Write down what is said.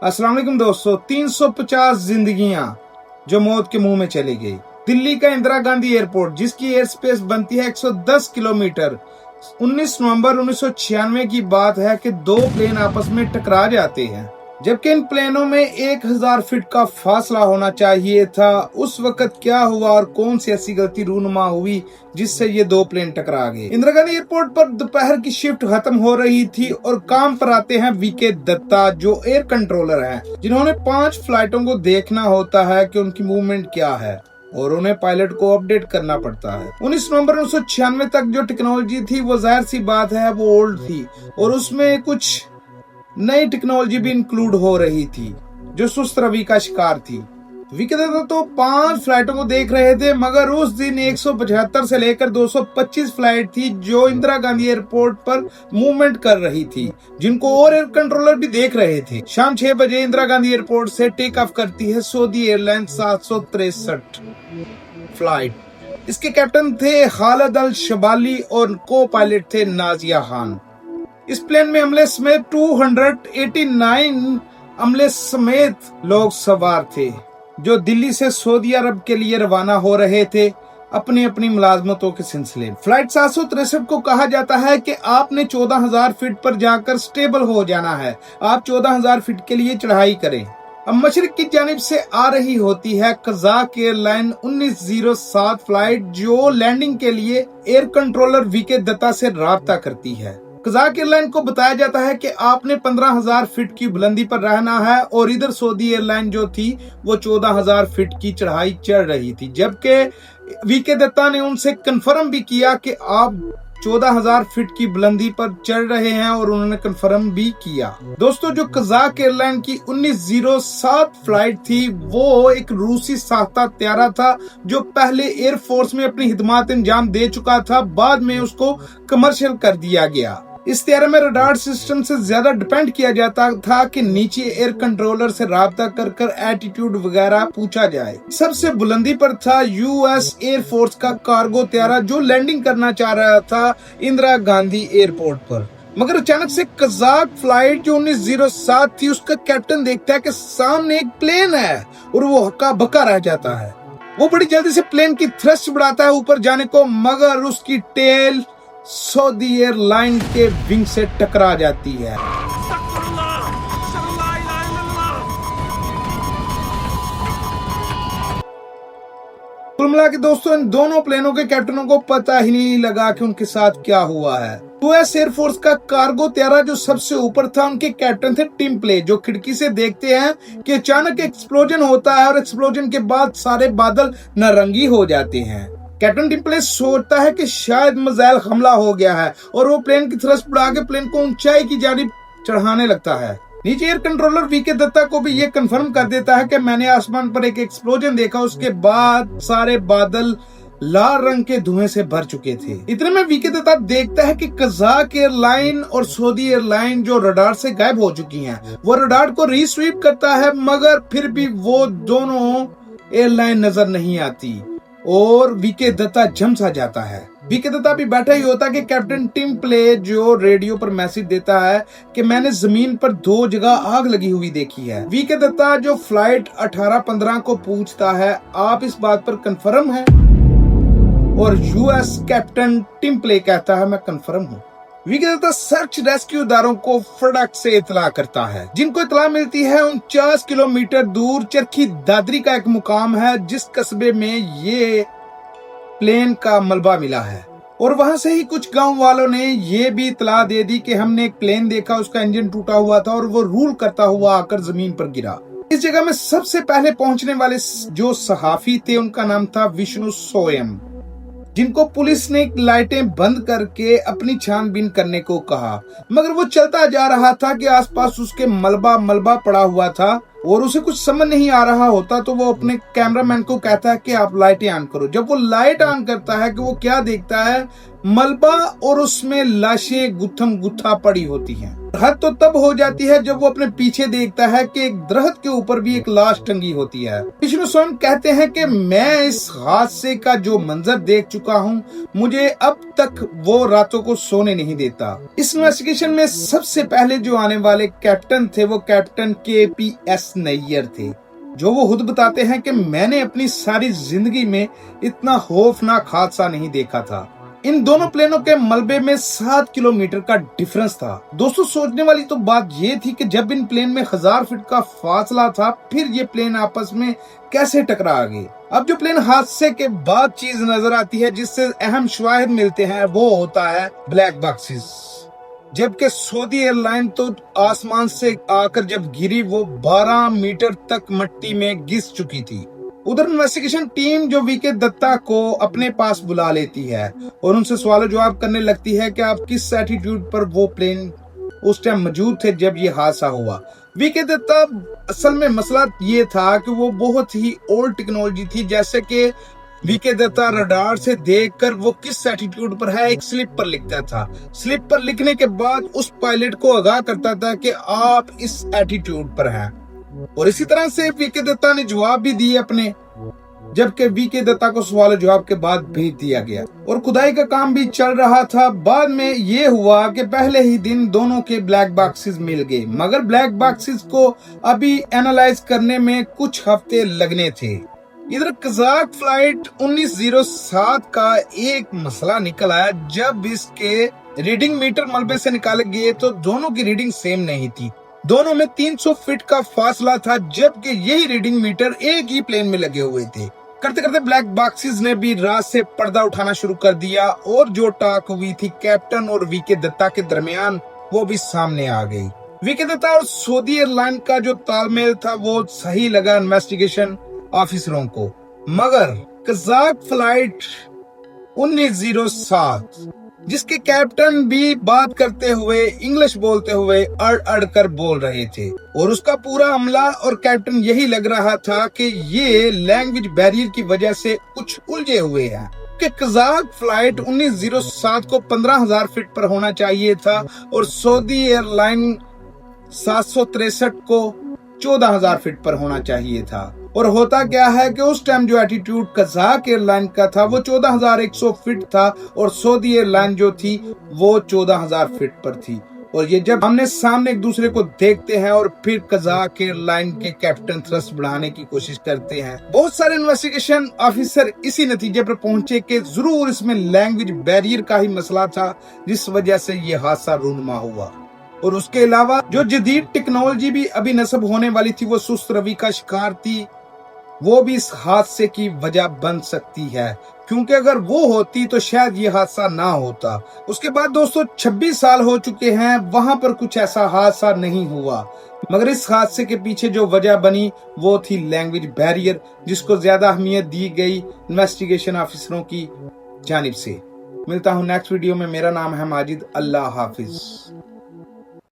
अस्सलाम वालेकुम दोस्तों। 350 जिंदगियां जो मौत के मुंह में चली गई। दिल्ली का इंदिरा गांधी एयरपोर्ट जिसकी एयर स्पेस बनती है 110 किलोमीटर। 19 नवंबर 1996 की बात है कि दो प्लेन आपस में टकरा जाते हैं, जबकि इन प्लेनों में 1000 फीट का फासला होना चाहिए था। उस वक्त क्या हुआ और कौन सी ऐसी गलती रूनुमा हुई जिससे ये दो प्लेन टकरा गए। इंदिरा गांधी एयरपोर्ट पर दोपहर की शिफ्ट खत्म हो रही थी और काम पर आते हैं वीके दत्ता, जो एयर कंट्रोलर हैं, जिन्होंने 5 फ्लाइटों को देखना होता है कि उनकी मूवमेंट क्या है और उन्हें पायलट को अपडेट करना पड़ता है। 19 नवंबर 1996 तक जो टेक्नोलॉजी थी वो जाहिर सी बात है वो ओल्ड थी और उसमें कुछ नई टेक्नोलॉजी भी इंक्लूड हो रही थी जो सुस्त रवि का शिकार थी। वीके दत्ता तो 5 फ्लाइटों को देख रहे थे, मगर उस दिन 175 से लेकर 225 फ्लाइट थी जो इंदिरा गांधी एयरपोर्ट पर मूवमेंट कर रही थी, जिनको और एयर कंट्रोलर भी देख रहे थे। शाम 6 बजे इंदिरा गांधी एयरपोर्ट से टेक ऑफ करती है सऊदी एयरलाइन 763 फ्लाइट। इसके कैप्टन थे खालिद अल शबाली और को पायलट थे नाजिया खान। इस प्लेन में अमले समेत 289 अमले समेत लोग सवार थे जो दिल्ली से सऊदी अरब के लिए रवाना हो रहे थे अपनी अपनी मुलाजमतों के सिलसिले। फ्लाइट 763 को कहा जाता है कि आपने 14,000 फीट पर जाकर स्टेबल हो जाना है। आप 14,000 फीट के लिए चढ़ाई करें। अब मशरिक की जानिब से आ रही होती है कजाक एयरलाइन 1907 फ्लाइट, जो लैंडिंग के लिए एयर कंट्रोलर वीके दत्ता से राब्ता करती है। कजाक एयरलाइन को बताया जाता है कि आपने 15,000 फीट की बुलंदी पर रहना है और इधर सऊदी एयरलाइन जो थी वो 14,000 फीट की चढ़ाई चढ़ रही थी, जबकि वीके दत्ता ने उनसे कंफर्म भी किया कि आप 14,000 फीट की बुलंदी पर चढ़ रहे हैं और उन्होंने कंफर्म भी किया। दोस्तों, जो कजाक एयरलाइन की 1907 फ्लाइट थी वो एक रूसी साख्ता त्यारा था जो पहले एयरफोर्स में अपनी खिदमत अंजाम दे चुका था, बाद में उसको कमर्शियल कर दिया गया। इस त्यारे में रडार सिस्टम से ज्यादा डिपेंड किया जाता था कि नीचे एयर कंट्रोलर से राब्ता कर एटीट्यूड वगैरह पूछा जाए। सबसे बुलंदी पर था यूएस एयरफोर्स का कार्गो त्यारा जो लैंडिंग करना चाह रहा था इंदिरा गांधी एयरपोर्ट पर, मगर अचानक से कजाक फ्लाइट जो 1907 थी उसका कैप्टन देखता है कि सामने एक प्लेन है और वो हक्का बक्का रह जाता है। वो बड़ी जल्दी से प्लेन की थ्रस्ट बढ़ाता है ऊपर जाने को, मगर उसकी टेल सऊदी एयरलाइन के विंग से टकरा जाती है। कुल मिला के दोस्तों, इन दोनों प्लेनों के कैप्टनों को पता ही नहीं लगा कि उनके साथ क्या हुआ है। यूएस एयरफोर्स का कार्गो त्यारा जो सबसे ऊपर था, उनके कैप्टन थे टिम प्ले, जो खिड़की से देखते हैं कि अचानक एक्सप्लोजन होता है और एक्सप्लोजन के बाद सारे बादल नारंगी हो जाते हैं। कैप्टन टिम प्ले सोचता है कि शायद मिसाइल हमला हो गया है और वो प्लेन की थ्रस्ट बढ़ा के प्लेन को ऊंचाई की जानिब चढ़ाने लगता है। नीचे एयर कंट्रोलर वीके दत्ता को भी ये कंफर्म कर देता है कि मैंने आसमान पर एक एक्सप्लोजन देखा। उसके बाद सारे बादल लाल रंग के धुएं से भर चुके थे। इतने में वीके दत्ता देखता है कि कजाक एयरलाइन और सऊदी एयरलाइन जो रडार से गायब हो चुकी हैं, वो रडार को रीस्वीप करता है, मगर फिर भी वो दोनों एयरलाइन नजर नहीं आती और वीके दत्ता जम सा जाता है। वीके दत्ता भी बैठा ही होता कि कैप्टन टिम प्ले जो रेडियो पर मैसेज देता है कि मैंने जमीन पर 2 जगह आग लगी हुई देखी है। वीके दत्ता जो फ्लाइट 1815 को पूछता है, आप इस बात पर कंफर्म हैं? और यूएस कैप्टन टिम प्ले कहता है, मैं कंफर्म हूँ। वीके दत्ता सर्च रेस्क्यू इदारों को फटाक से इतला करता है, जिनको इतला मिलती है 49 किलोमीटर दूर चरखी दादरी का एक मुकाम है जिस कस्बे में ये प्लेन का मलबा मिला है, और वहां से ही कुछ गांव वालों ने ये भी इतला दे दी कि हमने एक प्लेन देखा, उसका इंजन टूटा हुआ था और वो रूल करता हुआ आकर जमीन पर गिरा। इस जगह में सबसे पहले पहुंचने वाले जो सहाफी थे उनका नाम था विष्णु सोयम, जिनको पुलिस ने लाइटें बंद करके अपनी छानबीन करने को कहा, मगर वो चलता जा रहा था कि आसपास उसके मलबा पड़ा हुआ था और उसे कुछ समझ नहीं आ रहा होता। तो वो अपने कैमरामैन को कहता है कि आप लाइटें ऑन करो। जब वो लाइट ऑन करता है कि वो क्या देखता है मलबा और उसमें लाशें गुत्थम गुत्था पड़ी होती हैं। हद तो तब हो जाती है जब वो अपने पीछे देखता है कि एक दरख्त के ऊपर भी एक लाश टंगी होती है। विष्णु स्वयं कहते हैं कि मैं इस हादसे का जो मंजर देख चुका हूँ, मुझे अब तक वो रातों को सोने नहीं देता। इस इन्वेस्टिगेशन में सबसे पहले जो आने वाले कैप्टन थे वो कैप्टन KPS नैयर थे, जो वो खुद बताते हैं कि मैंने अपनी सारी जिंदगी में इतना खौफनाक हादसा नहीं देखा था। इन दोनों प्लेनों के मलबे में 7 किलोमीटर का डिफरेंस था। दोस्तों, सोचने वाली तो बात ये थी कि जब इन प्लेन में 1000 फीट का फासला था, फिर ये प्लेन आपस में कैसे टकरा गए। अब जो प्लेन हादसे के बाद चीज नजर आती है जिससे अहम शवाहिद मिलते हैं वो होता है ब्लैक बॉक्सेस। जबकि सऊदी एयरलाइन तो आसमान से आकर जब गिरी वो 12 मीटर तक मिट्टी में घिस चुकी थी। उधर इन्वेस्टिगेशन टीम जो VK दत्ता को अपने पास बुला लेती है और उनसे सवाल जवाब करने लगती है कि आप किस एटीट्यूड पर वो प्लेन उस टाइम मौजूद थे जब ये हादसा हुआ। VK दत्ता असल में मसला ये था कि वो बहुत ही ओल्ड टेक्नोलॉजी थी, जैसे कि VK दत्ता रडार से देखकर वो किस एटीट्यूड पर है एक स्लिप पर लिखता था। स्लिप पर लिखने के बाद उस पायलट को आगाह करता था कि आप इस एटीट्यूड पर हैं, और इसी तरह से VK दत्ता ने जवाब भी दिए अपने, जबकि VK दत्ता को सवाल जवाब के बाद भेज दिया गया और खुदाई का काम भी चल रहा था। बाद में ये हुआ कि पहले ही दिन दोनों के ब्लैक बॉक्सेस मिल गए, मगर ब्लैक बॉक्सेस को अभी एनालाइज करने में कुछ हफ्ते लगने थे। इधर कजाक फ्लाइट 1907 का एक मसला निकल आया। जब इसके रीडिंग मीटर मलबे से निकाले गए तो दोनों की रीडिंग सेम नहीं थी। दोनों में 300 फीट का फासला था, जबकि यही रीडिंग मीटर एक ही प्लेन में लगे हुए थे। करते करते ब्लैक बॉक्सेस ने भी रात से पर्दा उठाना शुरू कर दिया और जो टाक हुई थी कैप्टन और VK दत्ता के दरमियान वो भी सामने आ गई। VK दत्ता और सऊदी एयरलाइन का जो तालमेल था वो सही लगा इन्वेस्टिगेशन ऑफिसरों को, मगर कजाक फ्लाइट 1907 जिसके कैप्टन भी बात करते हुए इंग्लिश बोलते हुए अड़ अड़ कर बोल रहे थे और उसका पूरा अमला और कैप्टन यही लग रहा था कि ये लैंग्वेज बैरियर की वजह से कुछ उलझे हुए हैं कि कजाक फ्लाइट 1907 को 15,000 फीट पर होना चाहिए था और सऊदी एयरलाइन 763 को 14,000 फीट पर होना चाहिए था। और होता क्या है कि उस टाइम जो एटीट्यूड कजाक एयरलाइन का था वो 14,100 फीट था और सऊदी एयरलाइन जो थी वो 14,000 फीट पर थी। और ये जब हमने सामने एक दूसरे को देखते हैं और फिर कजाक एयरलाइन के कैप्टन थ्रस्ट बढ़ाने की कोशिश करते हैं, बहुत सारे इन्वेस्टिगेशन ऑफिसर इसी नतीजे पर पहुंचे कि जरूर इसमें लैंग्वेज बैरियर का ही मसला था जिस वजह से ये हादसा रूनुमा हुआ। और उसके अलावा जो जदीद टेक्नोलॉजी भी अभी नस्ब होने वाली थी वो सुस्त रवि का शिकार थी, वो भी इस हादसे की वजह बन सकती है, क्योंकि अगर वो होती तो शायद ये हादसा ना होता। उसके बाद दोस्तों 26 साल हो चुके हैं, वहां पर कुछ ऐसा हादसा नहीं हुआ, मगर इस हादसे के पीछे जो वजह बनी वो थी लैंग्वेज बैरियर, जिसको ज्यादा अहमियत दी गई इन्वेस्टिगेशन ऑफिसरों की जानिब से। मिलता हूँ नेक्स्ट वीडियो में। मेरा नाम है माजिद। अल्लाह हाफिज।